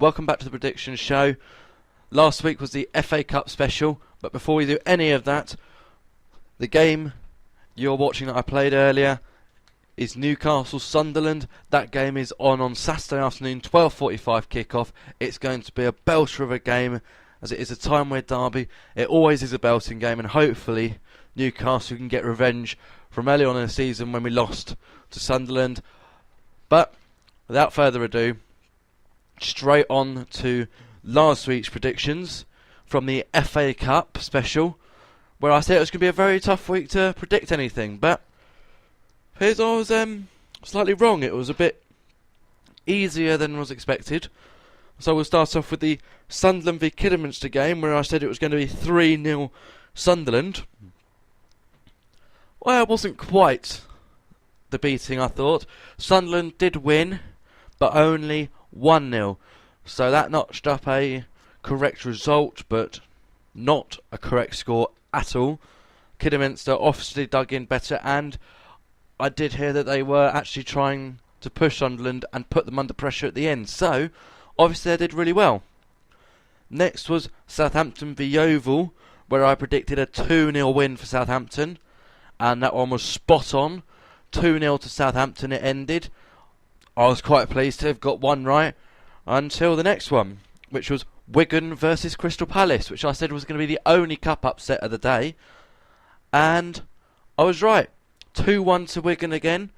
Welcome back to the Predictions Show. Last week was the FA Cup special, but before we do any of that, the game you're watching that I played earlier is Newcastle-Sunderland. That game is on Saturday afternoon, 12:45 kick-off. It's going to be a belter of a game, as it is a time-wear derby. It always is a belting game, and hopefully Newcastle can get revenge from early on in the season when we lost to Sunderland. But without further ado, straight on to last week's predictions from the FA Cup special, where I said it was going to be a very tough week to predict anything, but here's I was slightly wrong. It was a bit easier than was expected. So we'll start off with the Sunderland v Kidderminster game, where I said it was going to be 3-0 Sunderland. Well, it wasn't quite the beating I thought. Sunderland did win, but only 1-0. So that notched up a correct result, but not a correct score at all. Kidderminster obviously dug in better, and I did hear that they were actually trying to push Sunderland and put them under pressure at the end. So obviously they did really well. Next was Southampton v Yeovil, where I predicted a 2-0 win for Southampton, and that one was spot on. 2-0 to Southampton it ended. I was quite pleased to have got one right until the next one, which was Wigan versus Crystal Palace, which I said was going to be the only cup upset of the day. And I was right. 2-1 to Wigan again.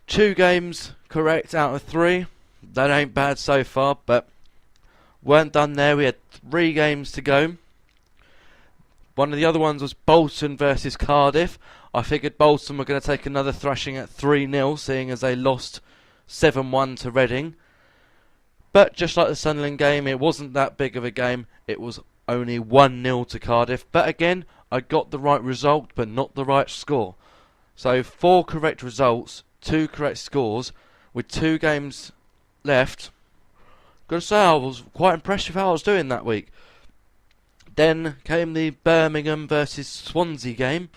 2 games correct out of 3. That ain't bad so far, but weren't done there. We had 3 games to go. One of the other ones was Bolton versus Cardiff. I figured Bolton were going to take another thrashing at 3-0, seeing as they lost 7-1 to Reading. But just like the Sunderland game, it wasn't that big of a game. It was only 1-0 to Cardiff. But again, I got the right result, but not the right score. So 4 correct results, 2 correct scores, with 2 games left. Gotta say, I was quite impressed with how I was doing that week. Then came the Birmingham versus Swansea game,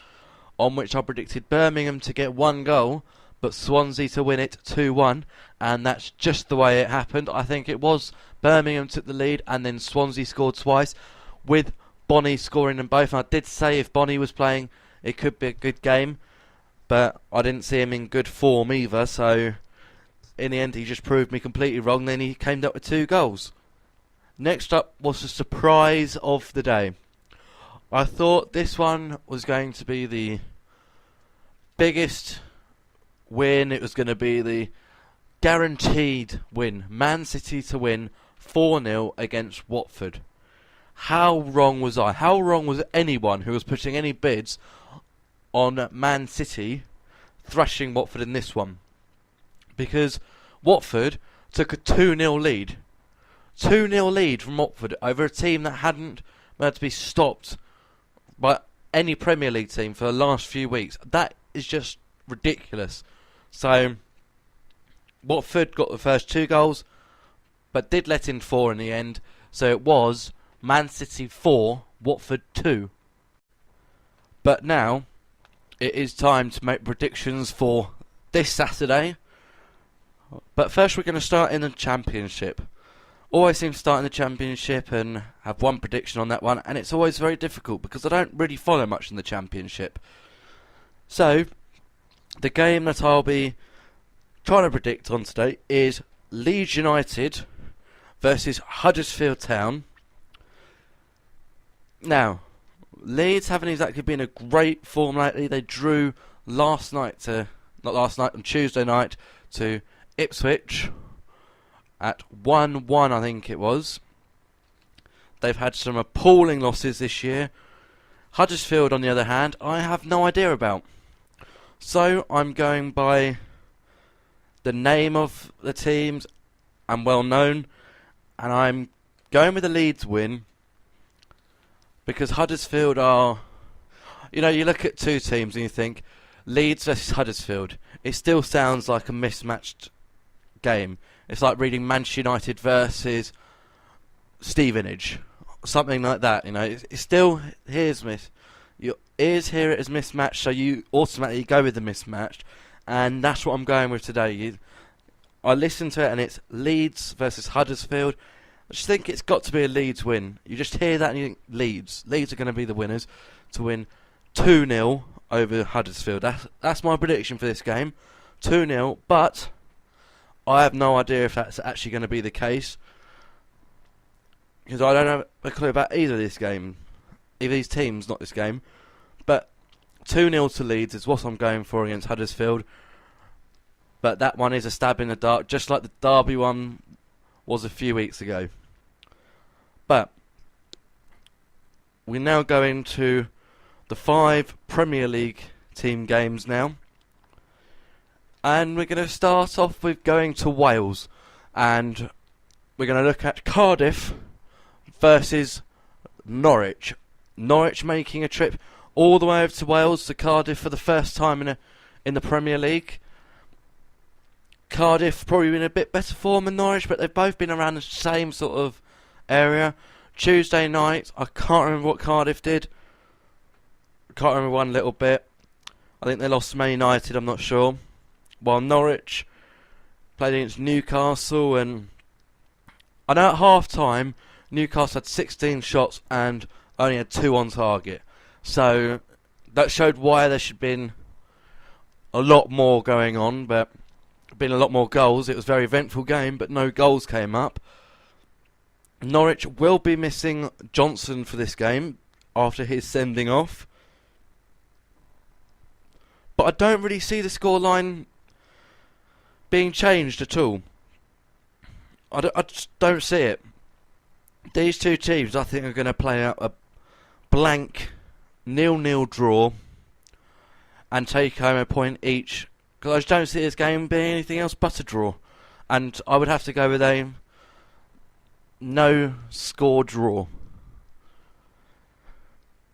on which I predicted Birmingham to get 1 goal, but Swansea to win it 2-1, and that's just the way it happened. I think it was Birmingham took the lead, and then Swansea scored twice, with Bonnie scoring them both. And I did say if Bonnie was playing, it could be a good game, but I didn't see him in good form either, so in the end he just proved me completely wrong. Then he came up with 2 goals. Next up was the surprise of the day. I thought this one was going to be the biggest win. It was going to be the guaranteed win. Man City to win 4-0 against Watford. How wrong was I? How wrong was anyone who was putting any bids on Man City thrashing Watford in this one? Because Watford took a 2-0 lead. 2-0 lead from Watford over a team that hadn't been able to be stopped by any Premier League team for the last few weeks. That is just ridiculous. So Watford got the first 2 goals, but did let in 4 in the end. So it was Man City 4, Watford 2. But now it is time to make predictions for this Saturday. But first we're going to start in the Championship. Always seem to start in the Championship and have one prediction on that one, and it's always very difficult because I don't really follow much in the Championship. So the game that I'll be trying to predict on today is Leeds United versus Huddersfield Town. Now, Leeds haven't exactly been a great form lately. They drew on Tuesday night to Ipswich at 1-1, I think it was. They've had some appalling losses this year. Huddersfield, on the other hand, I have no idea about. So I'm going by the name of the teams and well known, and I'm going with the Leeds win because Huddersfield are, you look at 2 teams and you think Leeds versus Huddersfield. It still sounds like a mismatched game. It's like reading Manchester United versus Stevenage, something like that. It still hears your ears hear it as mismatched, so you automatically go with the mismatched, and that's what I'm going with today. I listened to it and it's Leeds versus Huddersfield. I just think it's got to be a Leeds win. You just hear that and you think Leeds. Leeds are going to be the winners to win 2-0 over Huddersfield. That's my prediction for this game. 2-0, but I have no idea if that's actually going to be the case. Because I don't have a clue about either of these teams, not this game. But 2-0 to Leeds is what I'm going for against Huddersfield. But that one is a stab in the dark, just like the Derby one was a few weeks ago. But we now go into the 5 Premier League team games now. And we're going to start off with going to Wales. And we're going to look at Cardiff versus Norwich. Norwich making a trip all the way over to Wales to Cardiff for the first time in the Premier League. Cardiff probably in a bit better form than Norwich, but they've both been around the same sort of area. Tuesday night, I can't remember what Cardiff did. I can't remember one little bit. I think they lost to Man United, I'm not sure. While Norwich played against Newcastle, and I know at half time Newcastle had 16 shots and only had 2 on target. So that showed why there should have been a lot more going on, but been a lot more goals. It was a very eventful game, but no goals came up. Norwich will be missing Johnson for this game after his sending off. But I don't really see the scoreline being changed at all. I just don't see it. These two teams, I think, are going to play out a blank 0-0 draw and take home a point each. Because I just don't see this game being anything else but a draw. And I would have to go with a no score draw.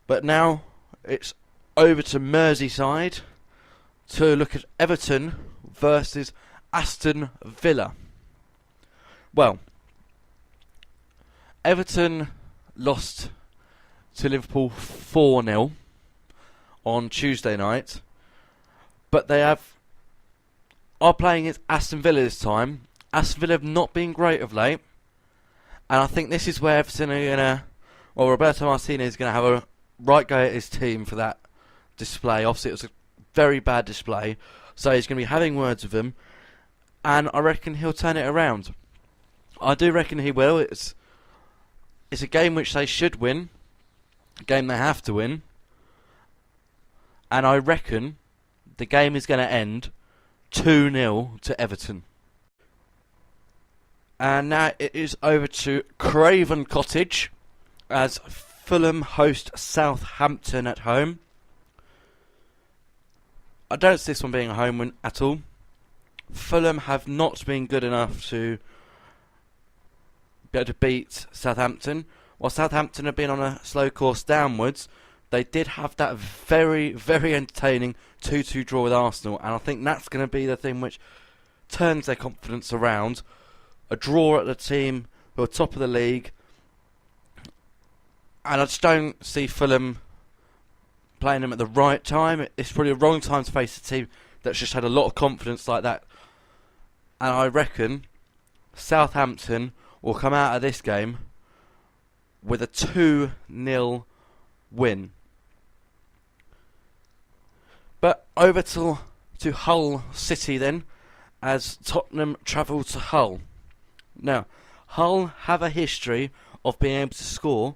But now it's over to Merseyside to look at Everton versus Aston Villa. Well, Everton lost to Liverpool 4-0 on Tuesday night. But they are playing against Aston Villa this time. Aston Villa have not been great of late. And I think this is where Everton are going to... Well, Roberto Martinez is going to have a right go at his team for that display. Obviously, it was a very bad display. So he's going to be having words with them. And I reckon he'll turn it around. I do reckon he will. It's a game which they should win. A game they have to win. And I reckon the game is going to end 2-0 to Everton. And now it is over to Craven Cottage as Fulham host Southampton at home. I don't see this one being a home win at all. Fulham have not been good enough to be able to beat Southampton. While Southampton have been on a slow course downwards, they did have that very, very entertaining 2-2 draw with Arsenal, and I think that's going to be the thing which turns their confidence around. A draw at the team who are top of the league, and I just don't see Fulham playing them at the right time. It's probably the wrong time to face a team that's just had a lot of confidence like that. And I reckon Southampton will come out of this game with a 2-0 win. But over to Hull City then, as Tottenham travel to Hull. Now, Hull have a history of being able to score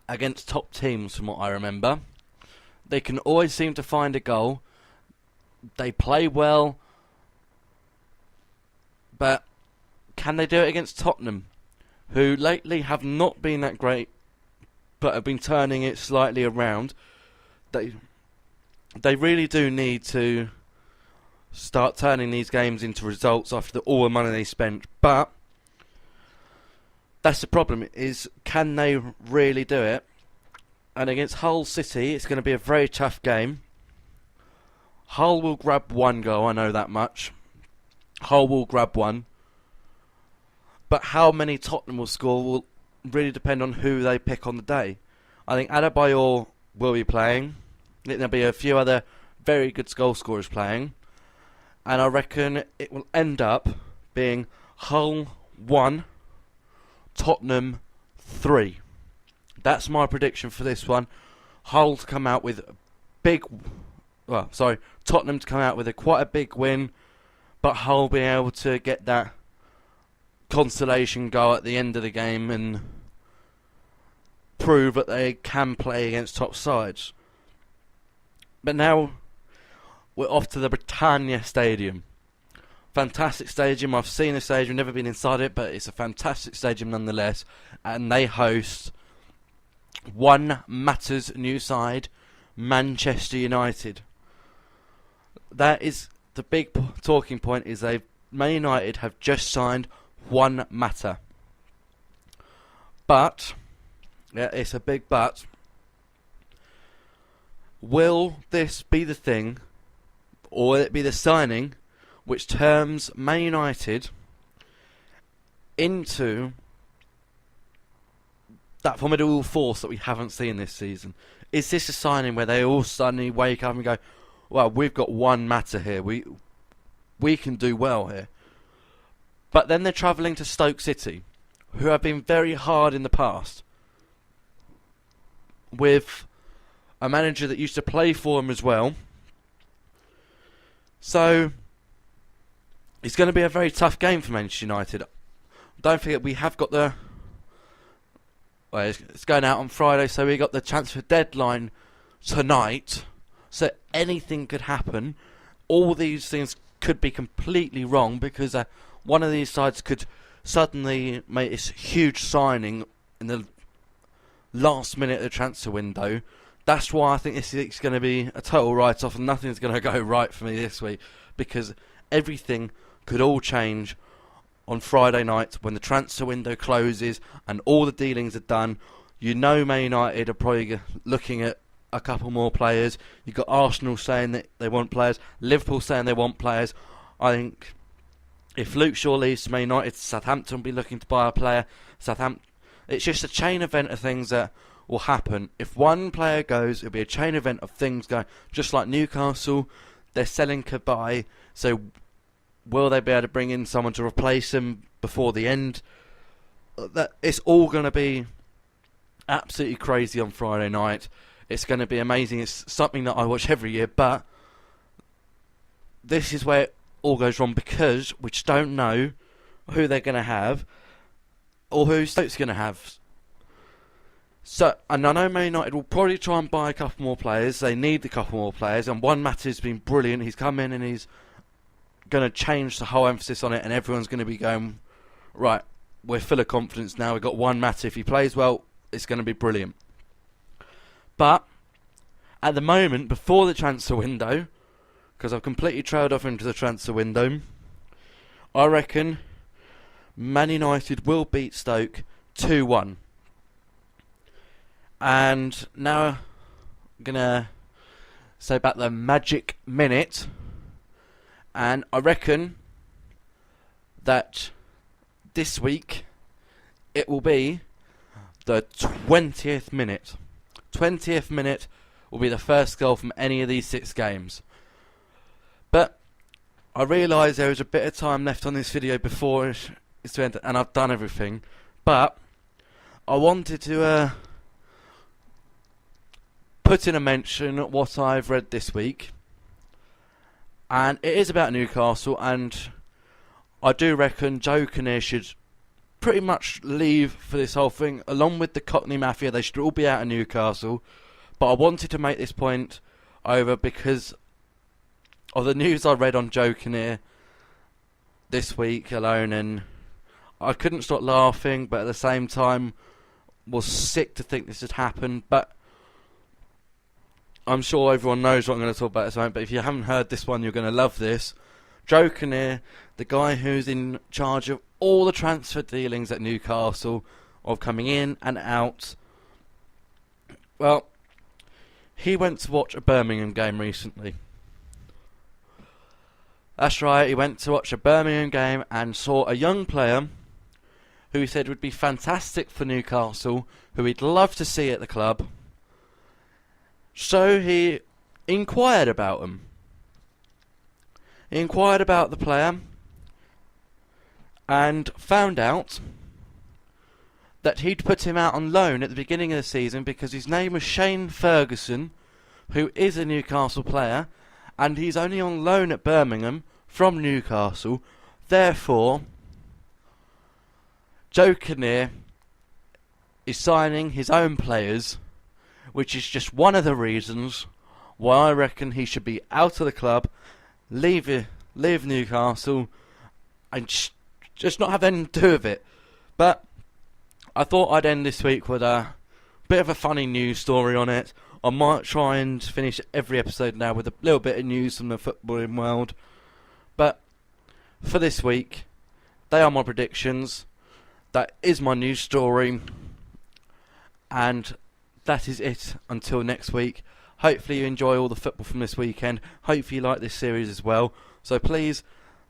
against top teams, from what I remember. They can always seem to find a goal. They play well. But can they do it against Tottenham, who lately have not been that great, but have been turning it slightly around? They really do need to start turning these games into results after all the money they spent. But that's the problem, is can they really do it? And against Hull City, it's going to be a very tough game. Hull will grab one goal, I know that much. Hull will grab one. But how many Tottenham will score will really depend on who they pick on the day. I think Adebayor will be playing. I think there'll be a few other very good goal scorers playing. And I reckon it will end up being Hull 1, Tottenham 3. That's my prediction for this one. Hull to come out with Tottenham to come out with quite a big win, but Hull being able to get that consolation goal at the end of the game and prove that they can play against top sides. But now we're off to the Britannia Stadium. Fantastic stadium. I've seen the stadium, never been inside it, but it's a fantastic stadium nonetheless. And they host one matters new side, Manchester United. That is the big talking point. Is Man United have just signed one matter. But yeah, it's a big but. Will this be the thing, or will it be the signing which turns Man United into that formidable force that we haven't seen this season? Is this a signing where they all suddenly wake up and go, well, we've got one matter here, we can do well here? But then they're travelling to Stoke City, who have been very hard in the past, with a manager that used to play for them as well. So it's going to be a very tough game for Manchester United. Don't forget, we have got it's going out on Friday, so we got the transfer deadline tonight. So anything could happen. All these things could be completely wrong, because one of these sides could suddenly make this huge signing in the last minute of the transfer window. That's why I think this is going to be a total write-off, and nothing's going to go right for me this week, because everything could all change on Friday night when the transfer window closes and all the dealings are done. You know, Man United are probably looking at a couple more players. You've got Arsenal saying that they want players, Liverpool saying they want players. I think if Luke Shaw leaves to Man United, Southampton will be looking to buy a player. It's just a chain event of things that will happen. If one player goes, it'll be a chain event of things going. Just like Newcastle, they're selling Kabay, so will they be able to bring in someone to replace him before the end? It's all going to be absolutely crazy on Friday night. It's going to be amazing. It's something that I watch every year, but this is where it all goes wrong, because we just don't know who they're going to have or who Stoke's going to have. So, and I know Man United will probably try and buy a couple more players. They need a couple more players, and one Matter's been brilliant. He's come in and he's going to change the whole emphasis on it, and everyone's going to be going, right, we're full of confidence now. We've got one Matter. If he plays well, it's going to be brilliant. But at the moment, before the transfer window, because I've completely trailed off into the transfer window, I reckon Man United will beat Stoke 2-1. And now I'm going to say about the magic minute. And I reckon that this week it will be the 20th minute. 20th minute will be the first goal from any of these 6 games. But I realise there is a bit of time left on this video before it's to end, and I've done everything. But I wanted to put in a mention what I've read this week, and it is about Newcastle, and I do reckon Joe Kinnear should pretty much leave for this whole thing, along with the Cockney Mafia. They should all be out of Newcastle. But I wanted to make this point over because of the news I read on Joe Kinnear this week alone, and I couldn't stop laughing, but at the same time was sick to think this had happened. But I'm sure everyone knows what I'm going to talk about at this moment, but if you haven't heard this one, you're going to love this. Joe Kinnear, the guy who's in charge of all the transfer dealings at Newcastle, of coming in and out. Well, he went to watch a Birmingham game recently. That's right, he went to watch a Birmingham game and saw a young player who he said would be fantastic for Newcastle, who he'd love to see at the club. So he inquired about him. He inquired about the player. and found out that he'd put him out on loan at the beginning of the season because his name was Shane Ferguson, who is a Newcastle player, and he's only on loan at Birmingham from Newcastle. Therefore, Joe Kinnear is signing his own players, which is just one of the reasons why I reckon he should be out of the club, leave Newcastle, and just not have anything to do with it. But I thought I'd end this week with a bit of a funny news story on it. I might try and finish every episode now with a little bit of news from the footballing world. But for this week, they are my predictions. That is my news story. And that is it until next week. Hopefully you enjoy all the football from this weekend. Hopefully you like this series as well. So please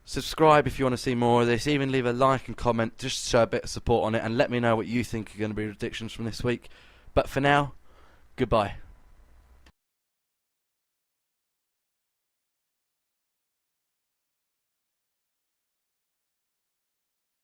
subscribe if you want to see more of this. Even leave a like and comment just to show a bit of support on it. And let me know what you think are going to be predictions from this week. But for now, goodbye.